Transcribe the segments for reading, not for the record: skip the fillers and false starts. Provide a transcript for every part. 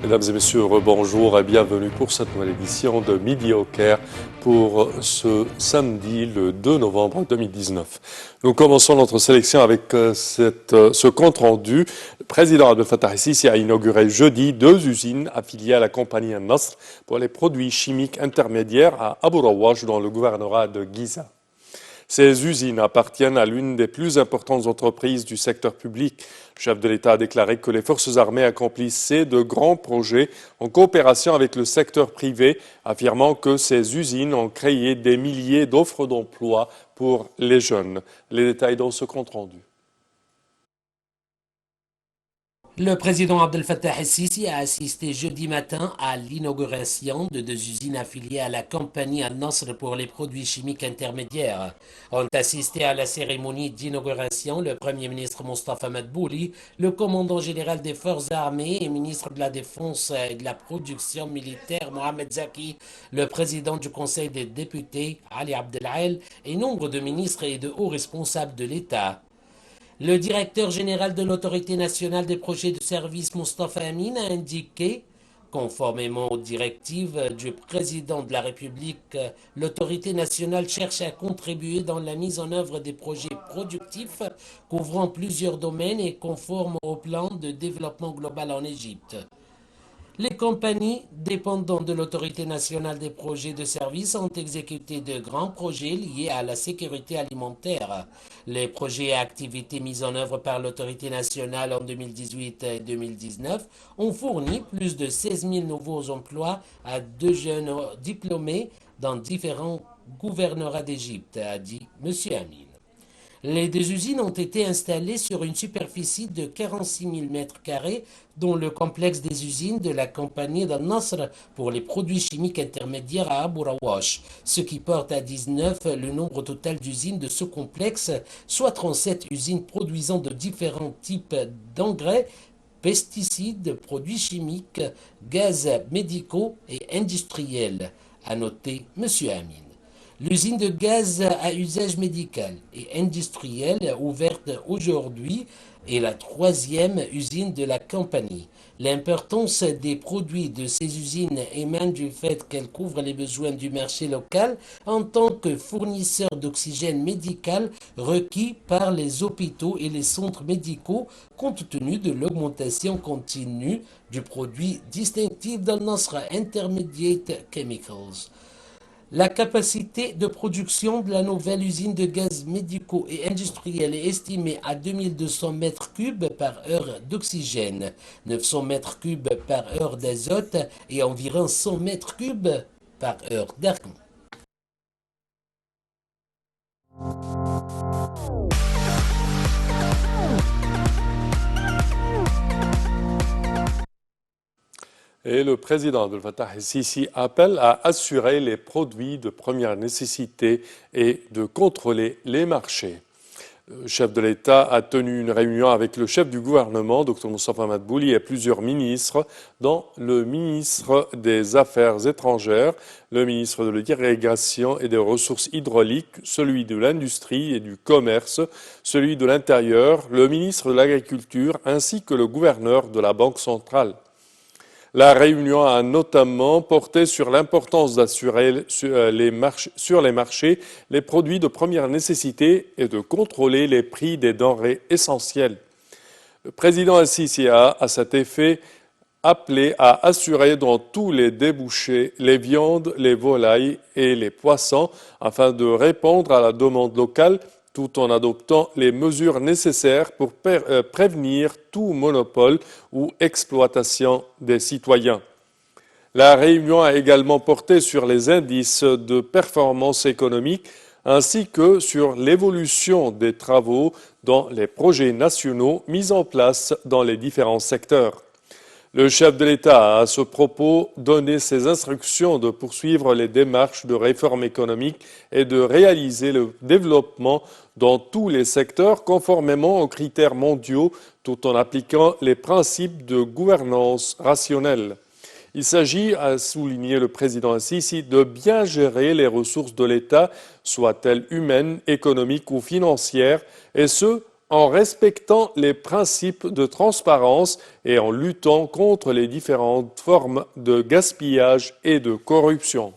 Mesdames et messieurs, rebonjour et bienvenue pour cette nouvelle édition de Midi au Caire pour ce samedi le 2 novembre 2019. Nous commençons notre sélection avec ce compte rendu. Le président Abdel Fattah el-Sisi a inauguré jeudi 2 usines affiliées à la compagnie Al-Nasr pour les produits chimiques intermédiaires à Abu Rawash dans le gouvernorat de Giza. Ces usines appartiennent à l'une des plus importantes entreprises du secteur public. Le chef de l'État a déclaré que les forces armées accomplissaient de grands projets en coopération avec le secteur privé, affirmant que ces usines ont créé des milliers d'offres d'emploi pour les jeunes. Les détails dans ce compte rendu. Le président Abdel Fattah el-Sisi a assisté jeudi matin à l'inauguration de 2 usines affiliées à la compagnie Al-Nasr pour les produits chimiques intermédiaires. Ont assisté à la cérémonie d'inauguration le Premier ministre Mostafa Madbouli, le commandant général des forces armées et ministre de la Défense et de la production militaire Mohamed Zaki, le président du Conseil des députés Ali Abdel et nombre de ministres et de hauts responsables de l'État. Le directeur général de l'Autorité nationale des projets de service, Mostafa Amin, a indiqué, conformément aux directives du président de la République, l'Autorité nationale cherche à contribuer dans la mise en œuvre des projets productifs couvrant plusieurs domaines et conformes au plan de développement global en Égypte. Les compagnies dépendantes de l'Autorité nationale des projets de services ont exécuté de grands projets liés à la sécurité alimentaire. Les projets et activités mis en œuvre par l'Autorité nationale en 2018 et 2019 ont fourni plus de 16 000 nouveaux emplois à 2 jeunes diplômés dans différents gouvernorats d'Égypte, a dit M. Amin. Les 2 usines ont été installées sur une superficie de 46 000 m², dont le complexe des usines de la compagnie Al-Nasr pour les produits chimiques intermédiaires à Abu Rawash, ce qui porte à 19 le nombre total d'usines de ce complexe, soit 37 usines produisant de différents types d'engrais, pesticides, produits chimiques, gaz médicaux et industriels, a noté M. Amin. L'usine de gaz à usage médical et industriel ouverte aujourd'hui est la 3e usine de la compagnie. L'importance des produits de ces usines émane du fait qu'elles couvrent les besoins du marché local en tant que fournisseur d'oxygène médical requis par les hôpitaux et les centres médicaux compte tenu de l'augmentation continue du produit distinctif d'Al-Nasr Intermediate Chemicals. La capacité de production de la nouvelle usine de gaz médicaux et industriels est estimée à 2200 m³ par heure d'oxygène, 900 m³ par heure d'azote et environ 100 m³ par heure d'argon. Et le président Abdel Fattah el-Sisi appelle à assurer les produits de première nécessité et de contrôler les marchés. Le chef de l'État a tenu une réunion avec le chef du gouvernement, Dr Mostafa Madbouli, et plusieurs ministres, dont le ministre des Affaires étrangères, le ministre de l'Irrigation et des Ressources hydrauliques, celui de l'Industrie et du Commerce, celui de l'Intérieur, le ministre de l'Agriculture ainsi que le gouverneur de la Banque centrale. La réunion a notamment porté sur l'importance d'assurer sur les marchés les produits de première nécessité et de contrôler les prix des denrées essentielles. Le président el-Sisi a, à cet effet, appelé à assurer dans tous les débouchés les viandes, les volailles et les poissons afin de répondre à la demande locale tout en adoptant les mesures nécessaires pour prévenir tout monopole ou exploitation des citoyens. La réunion a également porté sur les indices de performance économique ainsi que sur l'évolution des travaux dans les projets nationaux mis en place dans les différents secteurs. Le chef de l'État a à ce propos donné ses instructions de poursuivre les démarches de réforme économique et de réaliser le développement dans tous les secteurs conformément aux critères mondiaux tout en appliquant les principes de gouvernance rationnelle. Il s'agit, a souligné le président el-Sisi, de bien gérer les ressources de l'État, soient-elles humaines, économiques ou financières, et ce, en respectant les principes de transparence et en luttant contre les différentes formes de gaspillage et de corruption.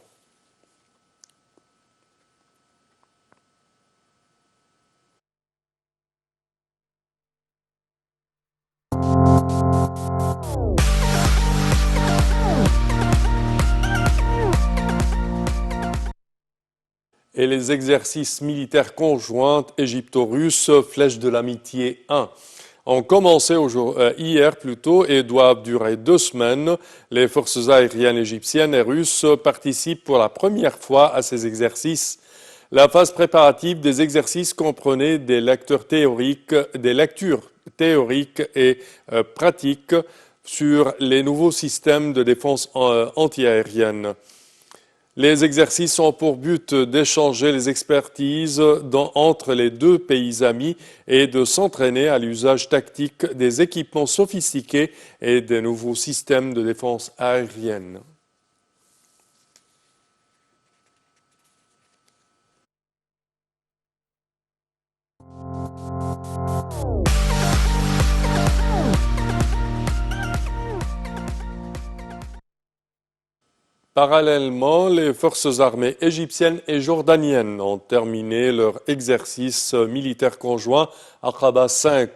Et les exercices militaires conjoints égypto-russes, Flèche de l'amitié 1, ont commencé hier plutôt et doivent durer 2 semaines. Les forces aériennes égyptiennes et russes participent pour la première fois à ces exercices. La phase préparative des exercices comprenait des lectures théoriques et pratiques sur les nouveaux systèmes de défense antiaérienne. Les exercices ont pour but d'échanger les expertises entre les deux pays amis et de s'entraîner à l'usage tactique des équipements sophistiqués et des nouveaux systèmes de défense aérienne. Parallèlement, les forces armées égyptiennes et jordaniennes ont terminé leur exercice militaire conjoint Aqaba 5,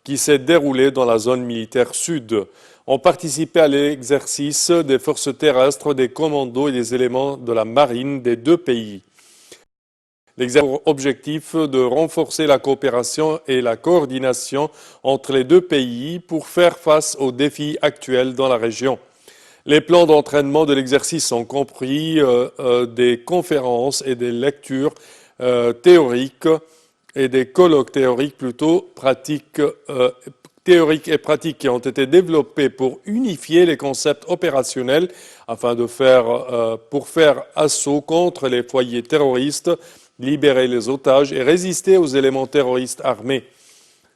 qui s'est déroulé dans la zone militaire sud. Ont participé à l'exercice des forces terrestres, des commandos et des éléments de la marine des deux pays. L'exercice a pour objectif de renforcer la coopération et la coordination entre les deux pays pour faire face aux défis actuels dans la région. Les plans d'entraînement de l'exercice ont compris des conférences et des lectures théoriques et des colloques théoriques théoriques et pratiques qui ont été développés pour unifier les concepts opérationnels afin pour faire assaut contre les foyers terroristes, libérer les otages et résister aux éléments terroristes armés.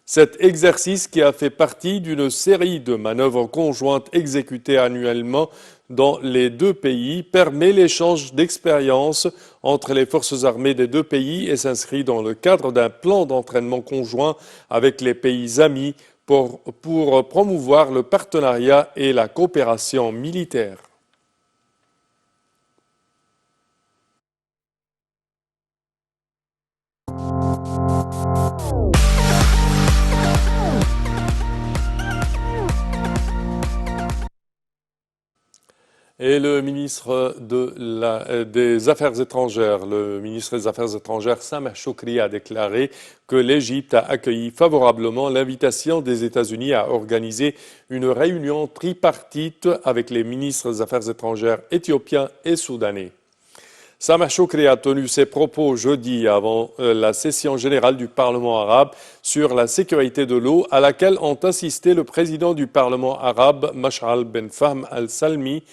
Cet exercice, qui a fait partie d'une série de manœuvres conjointes exécutées annuellement dans les deux pays, permet l'échange d'expériences entre les forces armées des deux pays et s'inscrit dans le cadre d'un plan d'entraînement conjoint avec les pays amis pour promouvoir le partenariat et la coopération militaire. Et le ministre des Affaires étrangères, Sameh Choukri, a déclaré que l'Égypte a accueilli favorablement l'invitation des États-Unis à organiser une réunion tripartite avec les ministres des Affaires étrangères éthiopiens et soudanais. Sameh Choukri a tenu ses propos jeudi avant la session générale du Parlement arabe sur la sécurité de l'eau à laquelle ont assisté le président du Parlement arabe, Mash'al Ben Fahm al-Salmi,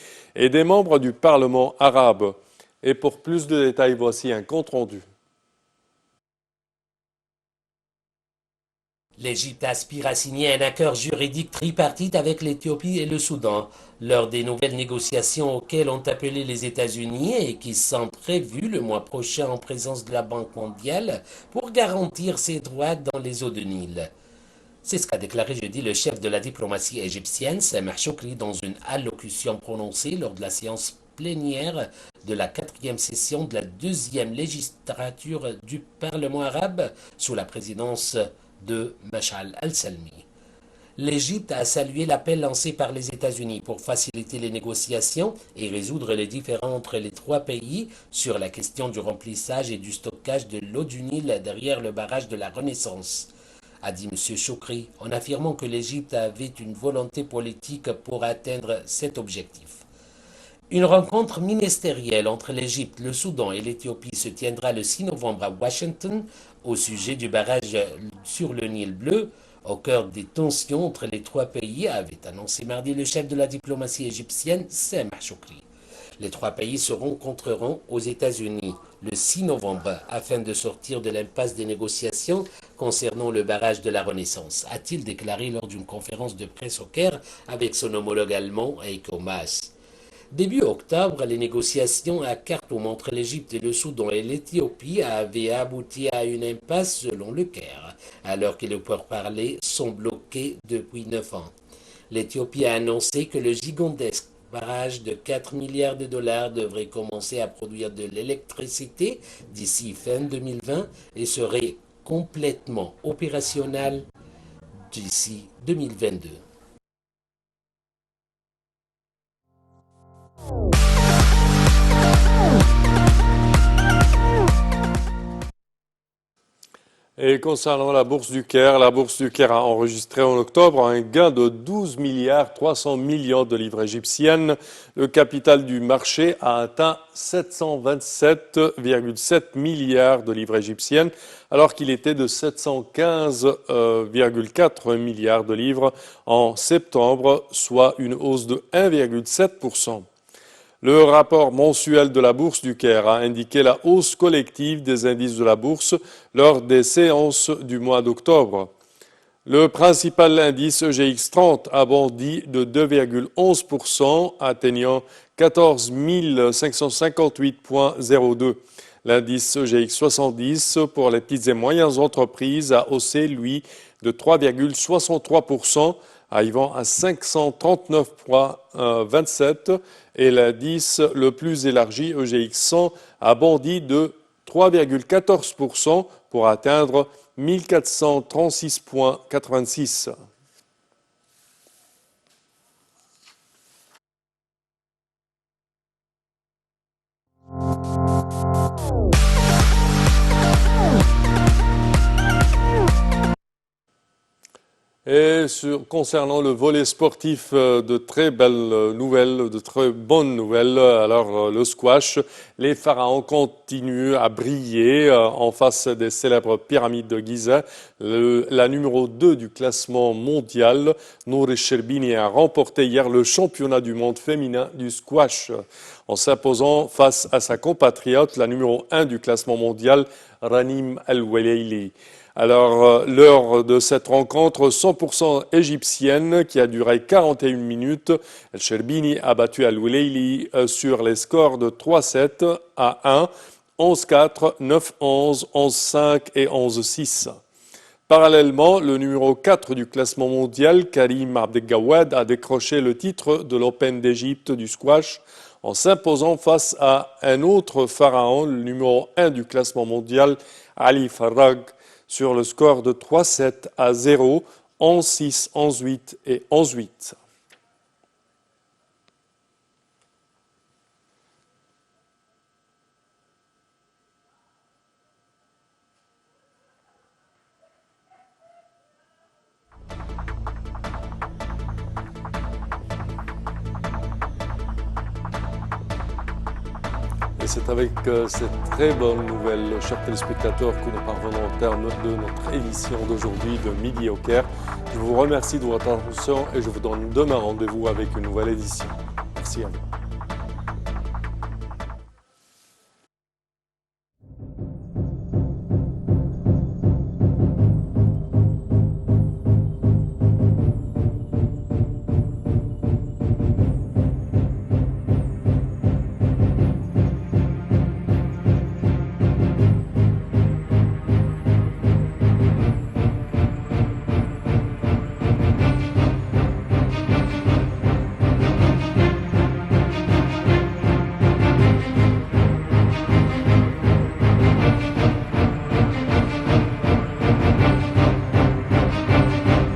et des membres du Parlement arabe. Et pour plus de détails, voici un compte-rendu. L'Égypte aspire à signer un accord juridique tripartite avec l'Éthiopie et le Soudan lors des nouvelles négociations auxquelles ont appelé les États-Unis et qui sont prévues le mois prochain en présence de la Banque mondiale pour garantir ses droits dans les eaux de Nil. C'est ce qu'a déclaré jeudi le chef de la diplomatie égyptienne, Sameh Choukri, dans une allocution prononcée lors de la séance plénière de la 4e session de la 2e législature du Parlement arabe sous la présidence de Mash'al al-Salmi. L'Égypte a salué l'appel lancé par les États-Unis pour faciliter les négociations et résoudre les différends entre les trois pays sur la question du remplissage et du stockage de l'eau du Nil derrière le barrage de la Renaissance, a dit M. Choukri, en affirmant que l'Égypte avait une volonté politique pour atteindre cet objectif. Une rencontre ministérielle entre l'Égypte, le Soudan et l'Éthiopie se tiendra le 6 novembre à Washington au sujet du barrage sur le Nil bleu, au cœur des tensions entre les trois pays, avait annoncé mardi le chef de la diplomatie égyptienne, Sameh Choukri. Les trois pays se rencontreront aux États-Unis le 6 novembre afin de sortir de l'impasse des négociations concernant le barrage de la Renaissance, a-t-il déclaré lors d'une conférence de presse au Caire avec son homologue allemand Heiko Maas. Début octobre, les négociations à Khartoum entre l'Égypte et le Soudan et l'Éthiopie avaient abouti à une impasse selon le Caire, alors que les pourparlers sont bloqués depuis 9 ans. L'Éthiopie a annoncé que le gigantesque barrage de 4 milliards de dollars devrait commencer à produire de l'électricité d'ici fin 2020 et serait complètement opérationnel d'ici 2022. Et concernant la bourse du Caire a enregistré en octobre un gain de 12 milliards 300 millions de livres égyptiennes. Le capital du marché a atteint 727,7 milliards de livres égyptiennes, alors qu'il était de 715,4 milliards de livres en septembre, soit une hausse de 1,7%. Le rapport mensuel de la Bourse du Caire a indiqué la hausse collective des indices de la bourse lors des séances du mois d'octobre. Le principal indice EGX 30 a bondi de 2,11%, atteignant 14 558,02. L'indice EGX 70 pour les petites et moyennes entreprises a haussé, lui, de 3,63%, arrivant à 539,27, et l'indice le plus élargi, EGX 100, a bondi de 3,14% pour atteindre 1436,86. Et concernant le volet sportif, de très belles nouvelles, de très bonnes nouvelles. Alors, le squash, les pharaons continuent à briller en face des célèbres pyramides de Gizeh. La numéro 2 du classement mondial, Nour Sherbini, a remporté hier le championnat du monde féminin du squash en s'imposant face à sa compatriote, la numéro 1 du classement mondial, Ranim El-Weleili. Alors, lors de cette rencontre 100% égyptienne qui a duré 41 minutes, El Sherbini a battu Al-Weleili sur les scores de 3-7 à 1, 11-4, 9-11, 11-5 et 11-6. Parallèlement, le numéro 4 du classement mondial, Karim Abdelgawad, a décroché le titre de l'Open d'Égypte du squash en s'imposant face à un autre pharaon, le numéro 1 du classement mondial, Ali Farag, sur le score de 3-7 à 0, 11-6, 11-8 et 11-8. Et c'est avec cette très bonne nouvelle, chers téléspectateurs, que nous parvenons au terme de notre édition d'aujourd'hui de Midi au Caire. Je vous remercie de votre attention et je vous donne demain rendez-vous avec une nouvelle édition. Merci à vous.